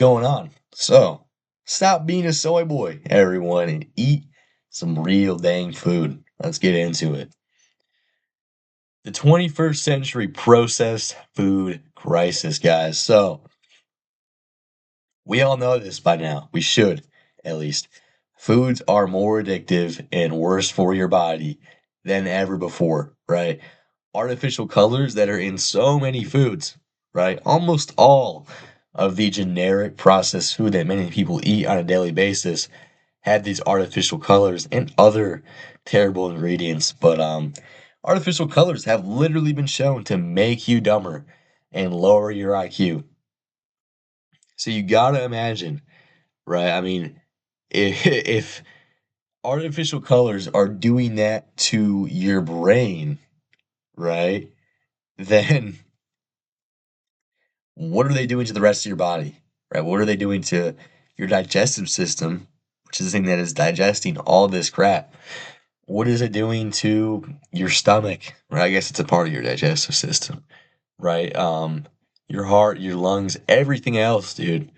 going on? So, stop being a soy boy, everyone, and eat some real dang food. Let's get into it. The 21st century processed food crisis, guys. So, we all know this by now. We should, at least. Foods are more addictive and worse for your body than ever before, right? Artificial colors that are in so many foods, right? Almost all of the generic processed food that many people eat on a daily basis have these artificial colors and other terrible ingredients. But artificial colors have literally been shown to make you dumber and lower your IQ. So you gotta imagine, right? I mean, if artificial colors are doing that to your brain, right? Then what are they doing to the rest of your body, right? What are they doing to your digestive system, which is the thing that is digesting all this crap? What is it doing to your stomach, right? I guess it's a part of your digestive system, right? Your heart, your lungs, everything else, dude.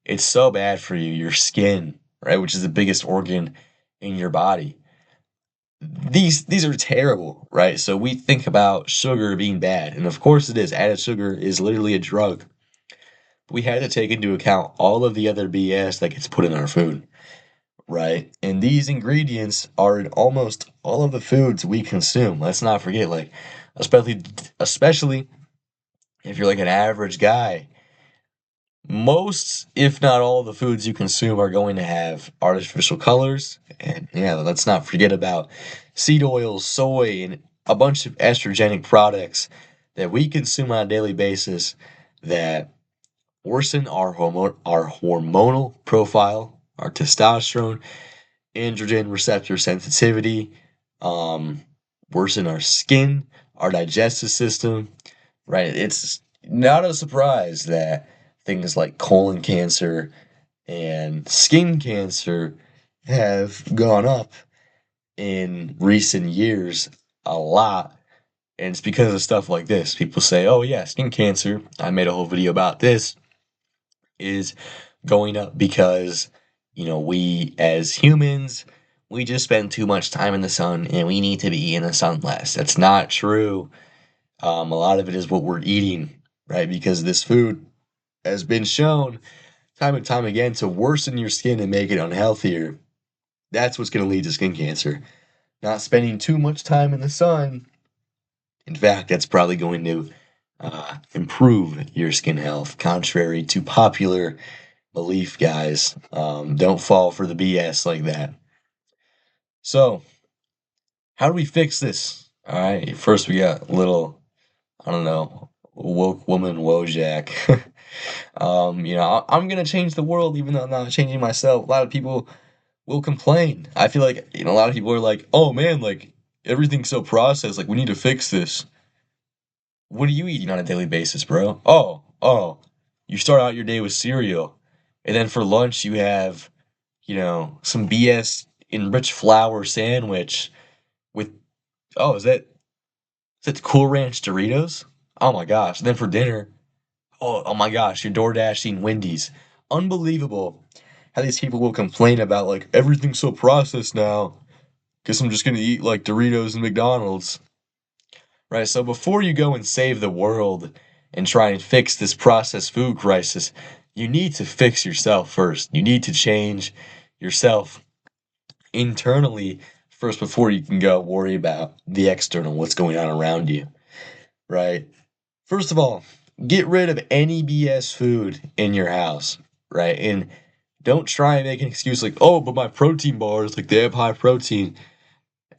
It's so bad for you. Your skin, right, which is the biggest organ in your body. These are terrible, right? So we think about sugar being bad, and of course it is. Added sugar is literally a drug. We had to take into account all of the other BS that gets put in our food, right? And these ingredients are in almost all of the foods we consume. Let's not forget, like, especially if you're like an average guy, most, if not all, of the foods you consume are going to have artificial colors. And yeah, let's not forget about seed oils, soy, and a bunch of estrogenic products that we consume on a daily basis that worsen our hormonal profile, our testosterone, androgen receptor sensitivity, um, worsen our skin, our digestive system, right? It's not a surprise that things like colon cancer and skin cancer have gone up in recent years a lot. And it's because of stuff like this. People say, oh, yeah, skin cancer. I made a whole video about this is going up because, we as humans, we just spend too much time in the sun and we need to be in the sun less. That's not true. A lot of it is what we're eating, right? Because this food has been shown time and time again to worsen your skin and make it unhealthier. That's what's going to lead to skin cancer. Not spending too much time in the sun. In fact, that's probably going to improve your skin health, contrary to popular belief, guys. Don't fall for the BS like that. So, how do we fix this? All right, first we got little, I don't know, woke woman Wojak. I'm gonna change the world even though I'm not changing myself. A lot of people will complain. I feel like, a lot of people are like, oh man, like everything's so processed, like we need to fix this. What are you eating on a daily basis, bro? Oh, you start out your day with cereal, and then for lunch you have, some BS enriched flour sandwich with, oh, is that Cool Ranch Doritos? Oh my gosh. And then for dinner, oh my gosh, you're door dashing Wendy's. Unbelievable how these people will complain about like everything's so processed now. Guess I'm just gonna eat like Doritos and McDonald's. Right, so before you go and save the world and try and fix this processed food crisis, you need to fix yourself first. You need to change yourself internally first before you can go worry about the external, what's going on around you, right? First of all, get rid of any BS food in your house, right? And don't try and make an excuse like, oh, but my protein bars, like they have high protein.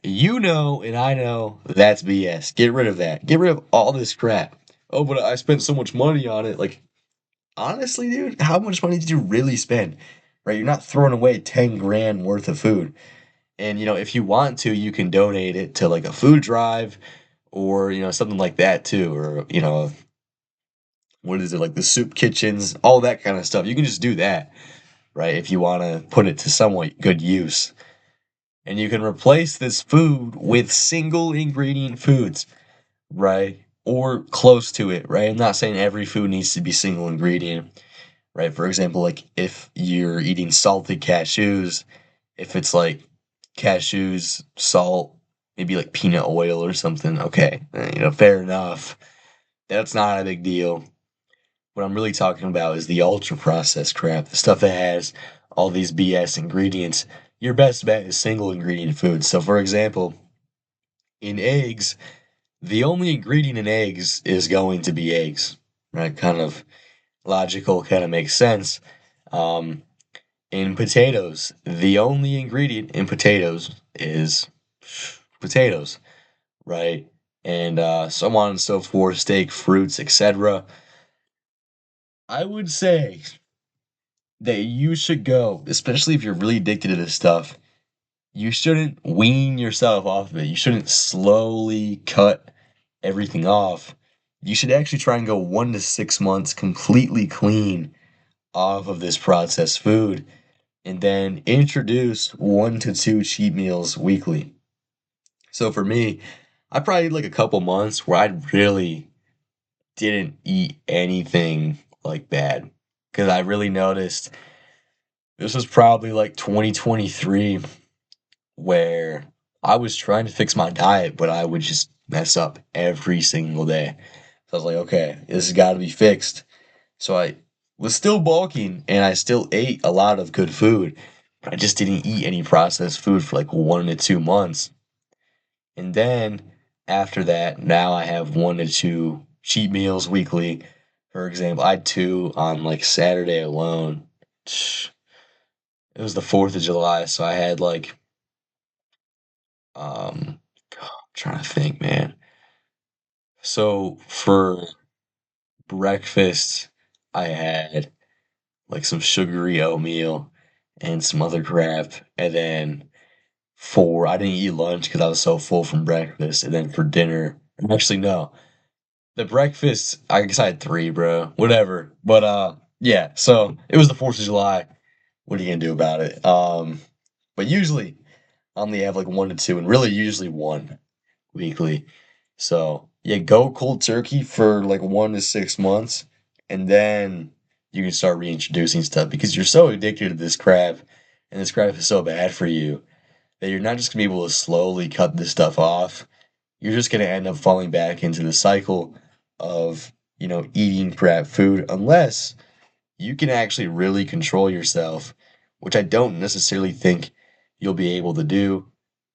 You know, and I know that's BS. Get rid of that. Get rid of all this crap. Oh, but I spent so much money on it. Like, honestly, dude, how much money did you really spend? Right? You're not throwing away 10 grand worth of food. And, if you want to, you can donate it to like a food drive or, something like that too. Or, what is it, like the soup kitchens, all that kind of stuff. You can just do that, right? If you want to put it to somewhat good use. And you can replace this food with single ingredient foods, right? Or close to it, right? I'm not saying every food needs to be single ingredient, right? For example, like if you're eating salted cashews, if it's like cashews, salt, maybe like peanut oil or something, okay, fair enough. That's not a big deal. What I'm really talking about is the ultra processed crap, the stuff that has all these BS ingredients. Your best bet is single ingredient food. So, for example, in eggs, the only ingredient in eggs is going to be eggs, right? Kind of logical, kind of makes sense. Um, in potatoes, the only ingredient in potatoes is potatoes, right? And so on and so forth, steak, fruits, etc. I would say that you should go, especially if you're really addicted to this stuff, you shouldn't wean yourself off of it. You shouldn't slowly cut everything off. You should actually try and go 1 to 6 months completely clean off of this processed food and then introduce 1 to 2 cheat meals weekly. So for me, I probably had like a couple months where I really didn't eat anything like bad because I really noticed this was probably like 2023 where I was trying to fix my diet, but I would just mess up every single day. So I was like, okay, this has got to be fixed. So I was still bulking and I still ate a lot of good food, but I just didn't eat any processed food for like 1 to 2 months. And then after that, now I have 1 to 2 cheat meals weekly. For example, I had two on like Saturday alone. It was the 4th of July, so I had like um I'm trying to think, man. So for breakfast, I had like some sugary oatmeal and some other crap. And then I didn't eat lunch because I was so full from breakfast. And then for dinner, actually, no. The breakfast, I guess I had three, bro. Whatever. But yeah, so it was the 4th of July. What are you gonna do about it? But usually I only have like 1 to 2, and really usually one weekly. So yeah, go cold turkey for like 1 to 6 months, and then you can start reintroducing stuff because you're so addicted to this crap, and this crap is so bad for you that you're not just gonna be able to slowly cut this stuff off. You're just gonna end up falling back into the cycle of eating crap food unless you can actually really control yourself, which I don't necessarily think you'll be able to do.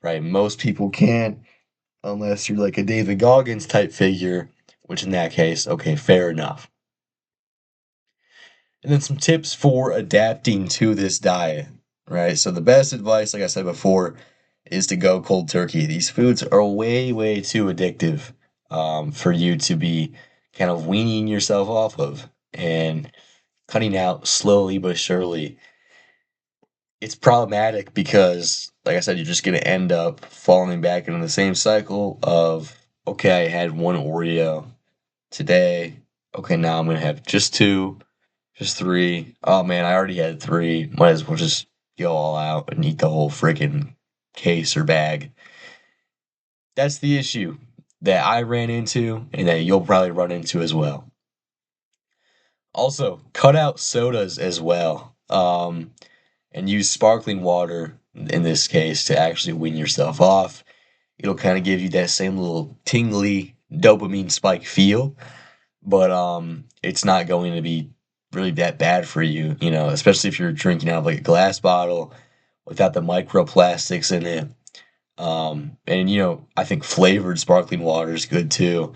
Right? Most people can't unless you're like a David Goggins type figure, which in that case, okay, fair enough. And then some tips for adapting to this diet, right? So the best advice, like I said before, is to go cold turkey. These foods are way, way too addictive for you to be kind of weaning yourself off of and cutting out slowly but surely. It's problematic because, like I said, you're just going to end up falling back into the same cycle of, okay, I had one Oreo today. Okay, now I'm gonna have just two, just three. Oh man, I already had three. Might as well just go all out and eat the whole freaking case or bag. That's the issue that I ran into and that you'll probably run into as well. Also, cut out sodas as well. And use sparkling water in this case to actually wean yourself off. It'll kind of give you that same little tingly dopamine spike feel, but it's not going to be really that bad for you, especially if you're drinking out of like a glass bottle without the microplastics in it. And I think flavored sparkling water is good too.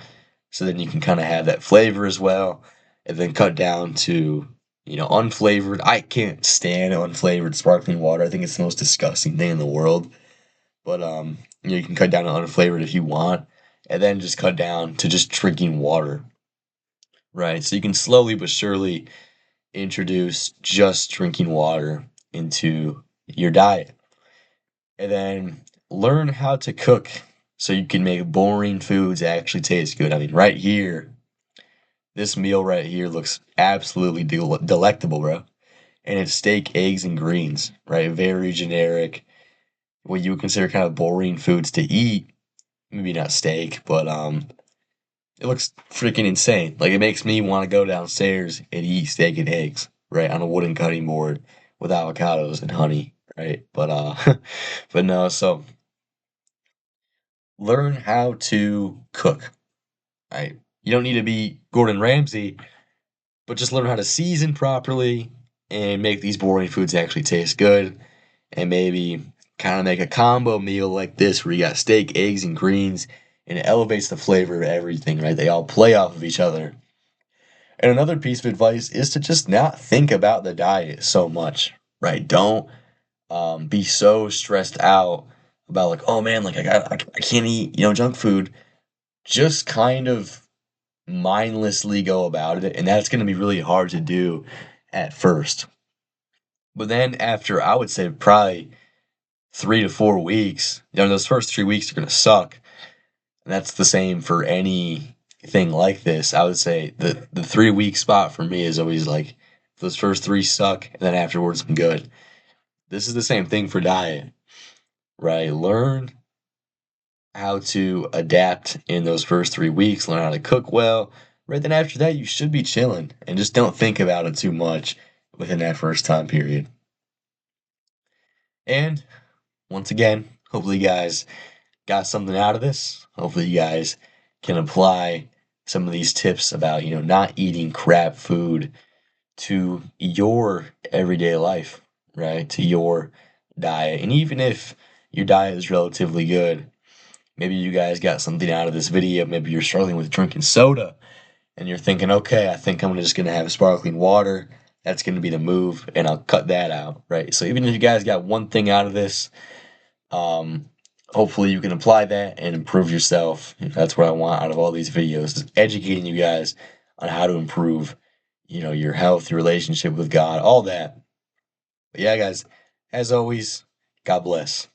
So then you can kind of have that flavor as well, and then cut down to unflavored. I can't stand unflavored sparkling water. I think it's the most disgusting thing in the world. But you can cut down to unflavored if you want, and then just cut down to just drinking water. Right, so you can slowly but surely introduce just drinking water into your diet. And then learn how to cook so you can make boring foods actually taste good. I mean, right here, this meal right here looks absolutely delectable, bro. And it's steak, eggs, and greens, right? Very generic. What you would consider kind of boring foods to eat. Maybe not steak, but it looks freaking insane. Like it makes me want to go downstairs and eat steak and eggs. right, on a wooden cutting board with avocados and honey, right? But no, so learn how to cook, right? You don't need to be Gordon Ramsay, but just learn how to season properly and make these boring foods actually taste good. And maybe kind of make a combo meal like this where you got steak, eggs, and greens, and it elevates the flavor of everything, right? They all play off of each other. And another piece of advice is to just not think about the diet so much, right? Don't be so stressed out about like, oh man, like I can't eat, junk food. Just kind of mindlessly go about it, and that's going to be really hard to do at first. But then after, I would say probably 3 to 4 weeks, those first 3 weeks are going to suck. And that's the same for anything like this. I would say the 3 week spot for me is always like those first three suck, and then afterwards I'm good. This is the same thing for diet, right? Learn how to adapt in those first 3 weeks, learn how to cook well. Right then after that, you should be chilling and just don't think about it too much within that first time period. And once again, hopefully you guys got something out of this. Hopefully you guys can apply some of these tips about, not eating crap food to your everyday life, right? To your diet. And even if your diet is relatively good, maybe you guys got something out of this video. Maybe you're struggling with drinking soda and you're thinking, okay, I think I'm just going to have sparkling water. That's going to be the move, and I'll cut that out, right? So even if you guys got one thing out of this, um, hopefully you can apply that and improve yourself. That's what I want out of all these videos, is educating you guys on how to improve, your health, your relationship with God, all that. But yeah, guys, as always, God bless.